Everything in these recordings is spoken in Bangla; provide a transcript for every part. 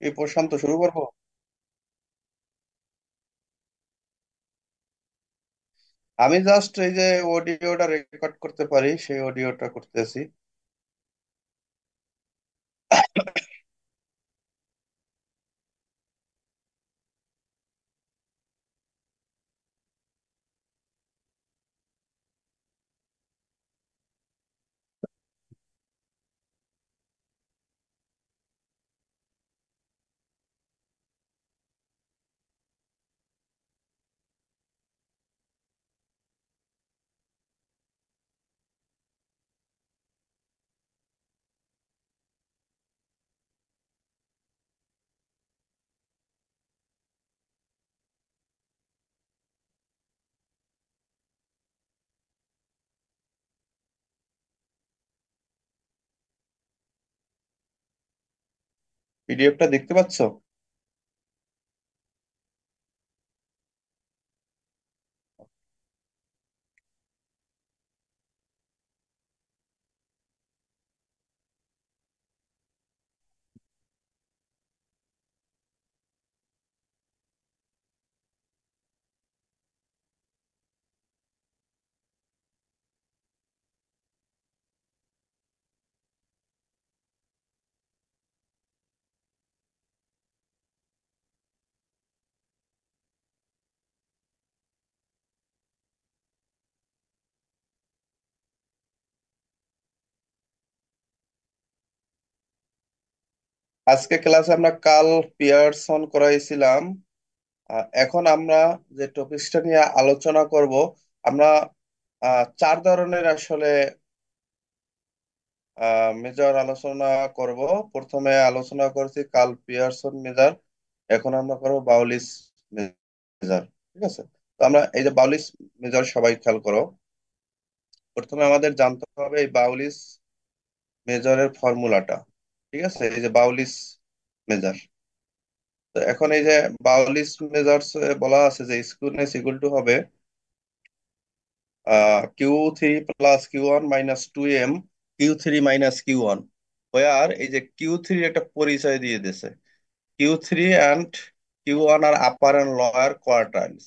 এই প্রশান্ত শুরু করবো। আমি জাস্ট এই যে অডিওটা রেকর্ড করতে পারি সেই অডিওটা করতেছি। পিডিএফটা দেখতে পাচ্ছো? আজকে ক্লাসে আমরা কার্ল পিয়ারসন করাইছিলাম। এখন আমরা যে টপিকসটা নিয়ে আলোচনা করব, আমরা চার ধরনের আসলে মেজর আলোচনা করব। প্রথমে আলোচনা করেছি কার্ল পিয়ারসন মেজর, এখন আমরা করবো বাউলিস মেজর। ঠিক আছে, তো আমরা এই যে বাউলিস মেজর সবাই খেয়াল করো। প্রথমে আমাদের জানতে হবে এই বাউলিস মেজরের ফর্মুলাটা। ঠিক আছে, এই যে বাউলিস মেজর। তো এখন এই যে বাউলিস মেজরস বলা আছে যে স্কুইনেস ইকুয়াল টু হবে Q3 + Q1 - 2m Q3 - Q1, আর এই যে Q3 একটা পরিচয় দিয়ে দিছে। Q3 and Q1 আর upper end lower quartiles.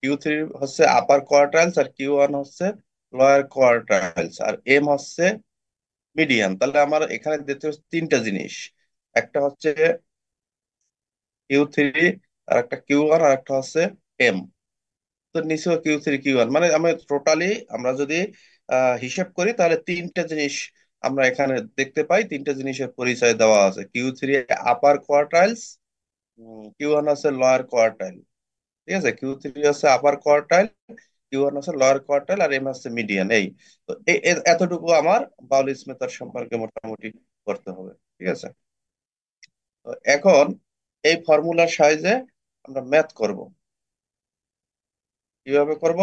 Q3 হচ্ছে আপার কোয়ার্টাইলস আর Q1 হচ্ছে লোয়ার কোয়ার্টাইলস, আর এম হচ্ছে মিডিয়ান। তাহলে আমার এখানে দিতে হচ্ছে তিনটা জিনিস। একটা হচ্ছে Q3, আর একটা Q1, আর একটা হচ্ছে এম। তো নিচেও Q3 Q1, মানে আমরা টোটালি আমরা যদি হিসেব করি তাহলে তিনটা জিনিস আমরা এখানে দেখতে পাই। তিনটা জিনিসের পরিচয় দেওয়া আছে। Q3 আপার কোয়ার্টাইলস, Q1 আছে লোয়ার কোয়ার্টাইল। ঠিক আছে, Q3 হচ্ছে আপার কোয়ার্টাইল, Q1 হচ্ছে লোয়ার কোয়ার্টাইল, আর এম হচ্ছে মিডিয়ান। এই তো এতটুকু আমার বাউল স্মিথের সম্পর্কে মোটামুটি করতে হবে। ঠিক আছে, তো এখন এই ফর্মুলার সাহায্যে আমরা ম্যাথ করব। কিভাবে করব?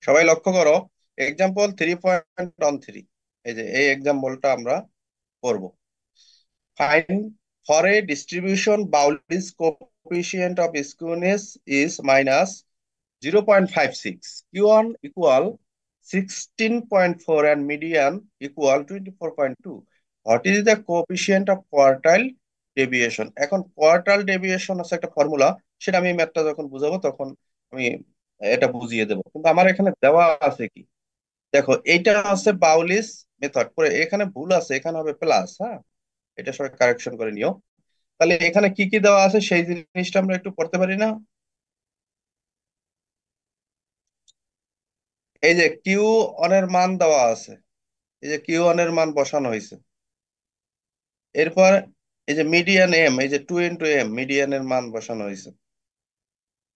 সবাই লক্ষ্য করো, এক্সাম্পল 3.13, এই যে এই এক্সাম্পলটা আমরা করব। Find for a distribution Bowley's coefficient of skewness is minus 0.56, Q1 equal 16.4 and median equal 24.2. What is the coefficient of quartile deviation? এখন কোয়ার্টাইল ডেভিয়েশন হচ্ছে একটা ফর্মুলা, সেটা আমি ম্যাথটা যখন বুঝাবো তখন আমি এটা বুঝিয়ে দেবো। কিন্তু আমার এখানে দেওয়া আছে কি, দেখো এইটা হচ্ছে বাউলিস মেথড। পরে এখানে ভুল আছে, এখানে হবে প্লাস। হ্যাঁ, এটা সবাই কারেকশন করে নিও। তাহলে এখানে কি কি দেওয়া আছে সেই জিনিসটা আমরা একটু পড়তে পারি না? এই যে কিউ অনের মান দেওয়া আছে, এই যে কিউ অনের মান বসানো হয়েছে। এরপর এই যে মিডিয়ান এম, এই যে 2 × m মিডিয়ানের মান বসানো হয়েছে।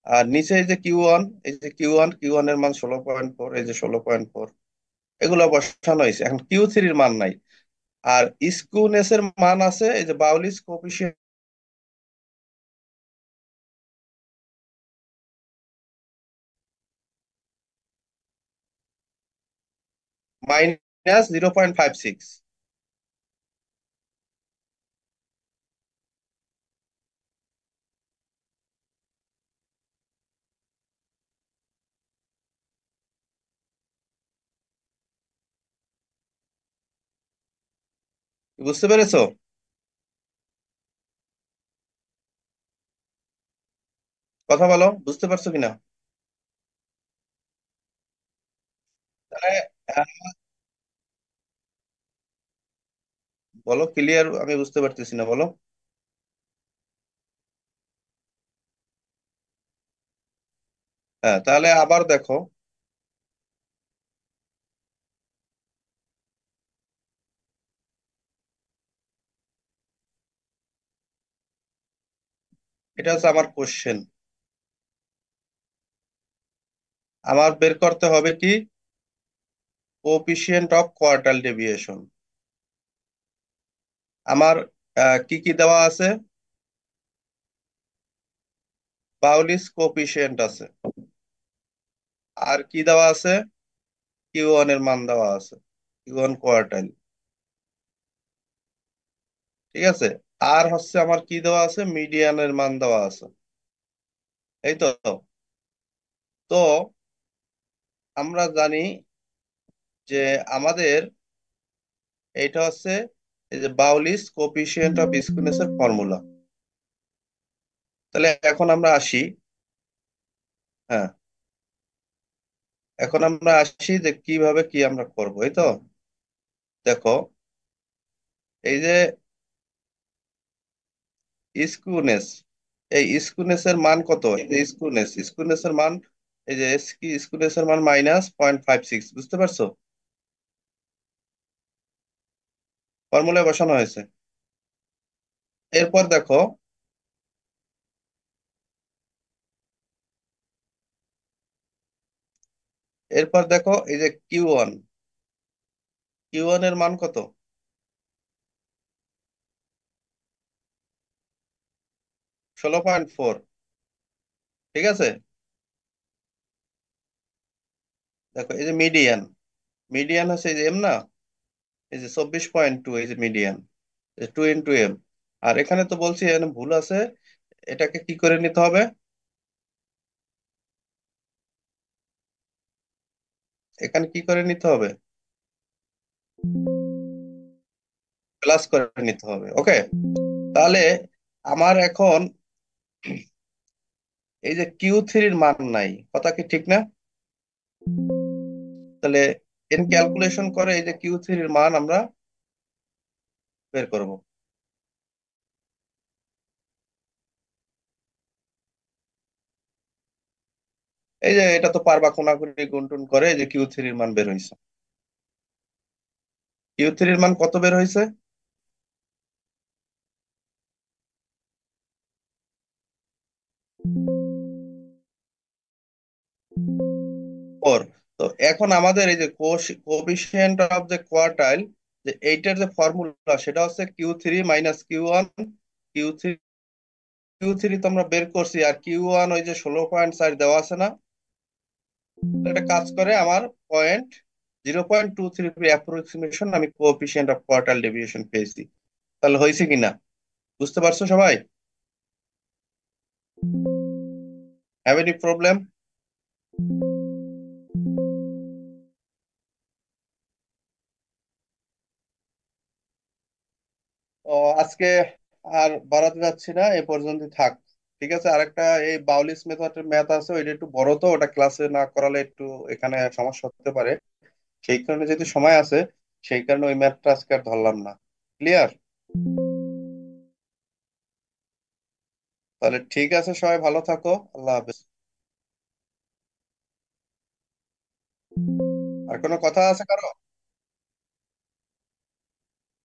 আর নিচে এই যে Q1, এই যে কিউ ওয়ান এর মান 16.4, এই যে 16.4, এগুলো বসানো হয়েছে। এখন Q3 এর মান নাই। আর স্কিউনেস এর মান আছে এই যে বাউলিস কোফিশিয়েন্ট -0.56। বুঝতে পেরেছো? কথা বলো, বুঝতে পারছো কিনা? তাহলে আহ, বলো, ক্লিয়ার? আমি বুঝতে পারতেছি না, বলো। হ্যাঁ, তাহলে আবার দেখো। এটা হচ্ছে আমার কোশ্চেন। আমার বের করতে হবে কি, কোফিশিয়েন্ট অফ কোয়ার্টাইল ডেভিয়েশন। আমার কি কি দেওয়া আছে? পাউলিস কোফিশিয়েন্ট আছে। আর কি দেওয়া আছে? কিউ ওয়ান এর মান দেওয়া আছে, কিউ ওয়ান কোয়ার্টাইল। ঠিক আছে। আর হচ্ছে আমার কি দেওয়া আছে, মিডিয়ানের মান দেওয়া আছে। এই তো। তো আমরা জানি যে আমাদের এইটা হচ্ছে এই যে বাউলিস কোফিশিয়েন্ট অফ স্কুনেস এর ফর্মুলা। তাহলে এখন আমরা আসি। হ্যাঁ, এখন আমরা আসি যে কিভাবে কি আমরা করবো, এই তো। দেখো, এই যে স্কুনেস, এই স্কুনেস এর মান কত? এই যে স্কুনেস এর মান, এই যে কি স্কুনেস এর মান -0.56, বুঝতে পারছো? ফর্মুলায় বসানো হয়েছে। এরপর দেখো, এরপর দেখো এই যে কিউ ওয়ান এর মান কত? 16.4। ঠিক আছে। দেখো এই যে মিডিয়ান, মিডিয়ান হচ্ছে এই যে এম না, এই যে 24.2, এই যে মিডিয়ান, 2 × m। আর এখানে তো বলছি এখানে ভুল আছে। এটাকে কি করে নিতে হবে? এখানে কি করে নিতে হবে? প্লাস করে নিতে হবে। ওকে। তাহলে আমার এখন এই যে কিউ থ্রির মান নাই, কথা কি ঠিক না? তাহলে এন ক্যালকুলেশন করে এই যে কিউ থ্রির মান আমরা বের করব। এই যে এটা তো পারবা কোনাকুনি গুনটুন করে, এই যে কিউ থ্রির মান বের হয়েছে। কিউ থ্রির মান কত বের হয়েছে? 4। তো এখন আমাদের এই যে কোফিশিয়েন্ট অফ দ্য কোয়ার্টাইল, যে এইটার যে ফর্মুলা সেটা হচ্ছে কিউ3 - Q one. Q three Q three তো আমরা বের করছি, আর কিউ ওয়ান ওই যে 16.4 দেওয়া আছে না। তো এটা কাজ করে আমার 0.233 অ্যাপ্রক্সিমেশন আমি কোএফিসিয়েন্ট অফ কোয়ার্টাইল ডেভিয়েশন পেয়েছি। তাহলে হয়েছে কিনা, বুঝতে পারছো সবাই? Have any problem? ও, আজকে আর বাড়াতে যাচ্ছি না, এ পর্যন্ত থাক। ঠিক আছে। আরেকটা এই বাউলিস মেথডের ম্যাথ আছে, ওইটা একটু বড়, তো ওটা ক্লাসে না করালে একটু এখানে সমস্যা হতে পারে। সেই কারণে যেহেতু সময় আছে, সেই কারণে ওই ম্যাথটা আজকে আর ধরলাম না। ক্লিয়ার? তাহলে ঠিক আছে, সবাই ভালো থাকো। আল্লাহ হাফেজ। আর কোনো কথা আছে কারো?